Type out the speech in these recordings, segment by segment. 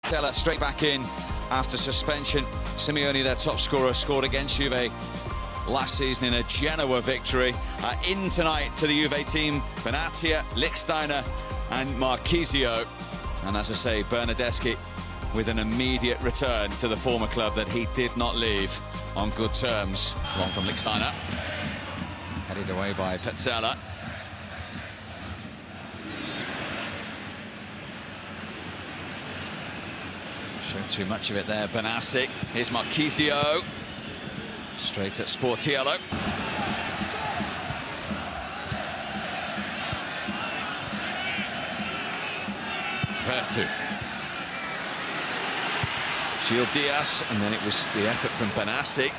Della straight back in after suspension. Simeone, their top scorer, scored against Juve last season in a Genoa victory. In tonight to the Juve team, Benatia, Lichtsteiner and Marchisio. And as I say, Bernardeschi with an immediate return to the former club that he did not leave on good terms. Long from Lichtsteiner, headed away by Petzela. Showed too much of it there, Benassi. Here's Marchisio, straight at Sportiello. Vertu. Gil Diaz, and then it was the effort from Benassi,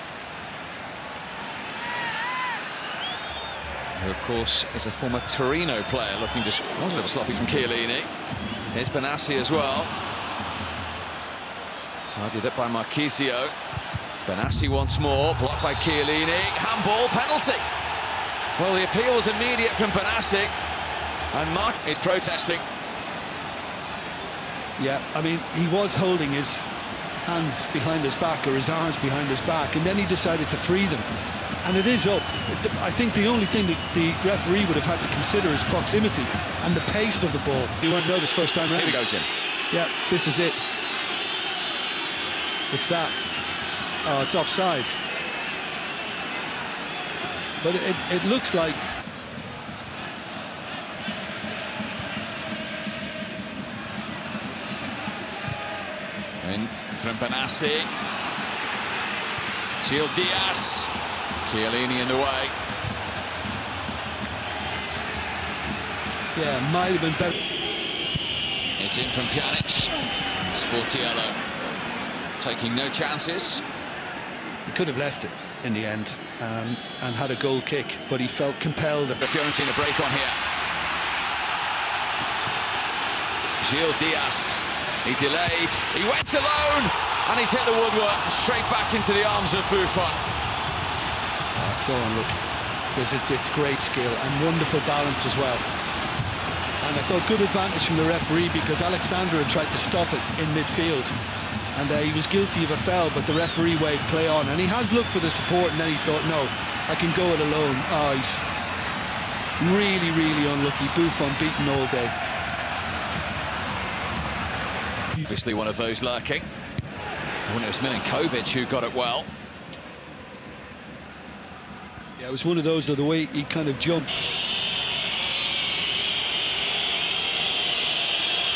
who of course is a former Torino player, looking just was a little sloppy from Chiellini. Here's Benassi as well. Tidied up by Marchisio. Benassi once more, blocked by Chiellini. Handball, penalty. Well, the appeal was immediate from Benassi, and Mark is protesting. Yeah, I mean, he was holding his hands behind his back, or his arms behind his back, and then he decided to free them. And it is up. I think the only thing that the referee would have had to consider is proximity and the pace of the ball. You won't know this first time around. Here we go, Jim. Yeah, this is it. It's that. Oh, it's offside. But it looks like... In from Benassi. Gil Diaz. Chiellini in the way. Yeah, might have been better. It's in from Pjanic. Sportiello taking no chances. He could have left it in the end and had a goal kick, but he felt compelled. The Fiorentina break on here. Gil Diaz. He delayed, he went alone, and he's hit the woodwork straight back into the arms of Buffon. That's so unlucky, because it's great skill and wonderful balance as well. And I thought good advantage from the referee, because Alexander had tried to stop it in midfield, and he was guilty of a foul, but the referee waved play on, and he has looked for the support, and then he thought, no, I can go it alone. Oh, he's really, really unlucky. Buffon beaten all day. Obviously one of those lurking. When it was Milinkovic who got it well. Yeah, it was one of those, the way he kind of jumped.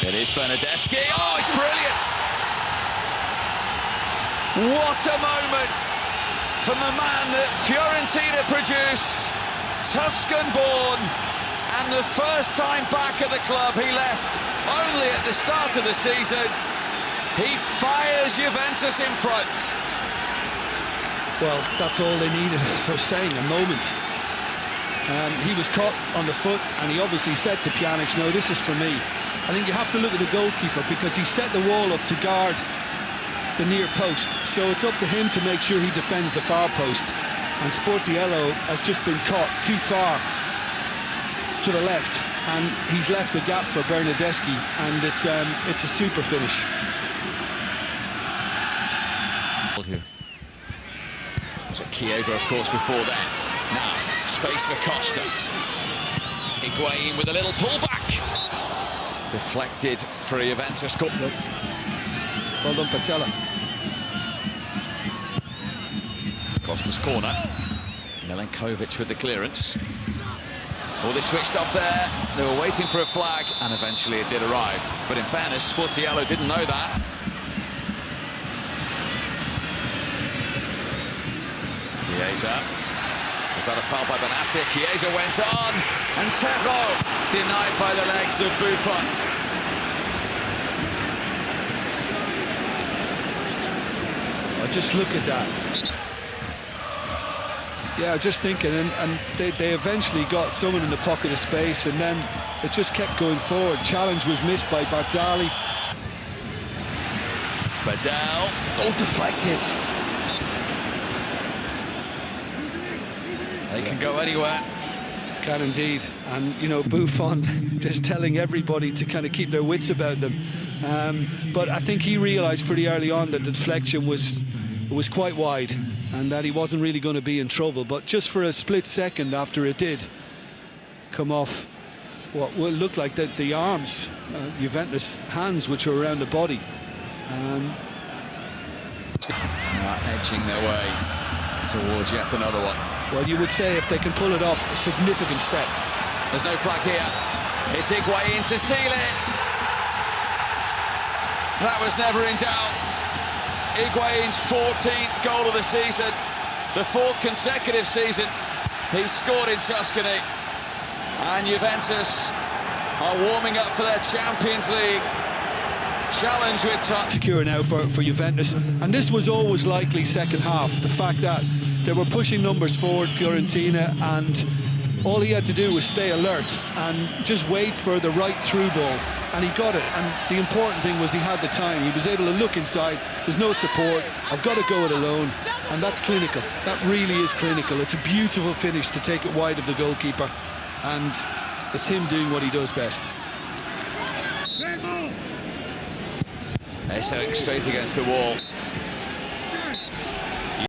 It is Bernardeschi. Oh, it's brilliant! What a moment from the man that Fiorentina produced, Tuscan-born, and the first time back at the club he left only at the start of the season. He fires Juventus in front. Well, that's all they needed, as I was saying, a moment. He was caught on the foot, and he obviously said to Pjanic, no, this is for me. I think you have to look at the goalkeeper, because he set the wall up to guard the near post, so it's up to him to make sure he defends the far post. And Sportiello has just been caught too far to the left, and he's left the gap for Bernardeschi, and it's a super finish. Was it Chiesa, of course, before then? Now, space for Costa. Higuain with a little pullback. Deflected for a Juventus goal. Well done, Petzela. Costa's corner. Milinkovic with the clearance. Well, they switched off there. They were waiting for a flag, and eventually it did arrive. But in fairness, Sportiello didn't know that. Chiesa. Was that a foul by Benatia? Chiesa went on, and Terro denied by the legs of Buffon. Oh, just look at that. Yeah, just thinking, and they eventually got someone in the pocket of space, and then it just kept going forward. Challenge was missed by Barzali. Badal, all deflected. They can go anywhere. Can indeed. And, you know, Buffon just telling everybody to kind of keep their wits about them. But I think he realised pretty early on that the deflection was quite wide and that he wasn't really going to be in trouble. But just for a split second after it did come off what will look like the arms, Juventus hands, which were around the body. Edging their way towards yet another one. Well, you would say if they can pull it off, a significant step. There's no flag here. It's Higuain to seal it. That was never in doubt. Higuain's 14th goal of the season, the 4th consecutive season he's scored in Tuscany. And Juventus are warming up for their Champions League challenge with touch. Secure now for Juventus, and this was always likely second half. The fact that they were pushing numbers forward, Fiorentina, and all he had to do was stay alert and just wait for the right through ball, and he got it. And the important thing was he had the time. He was able to look inside. There's no support. I've got to go it alone, and that's clinical. That really is clinical. It's a beautiful finish to take it wide of the goalkeeper, and it's him doing what he does best. They're straight against the wall.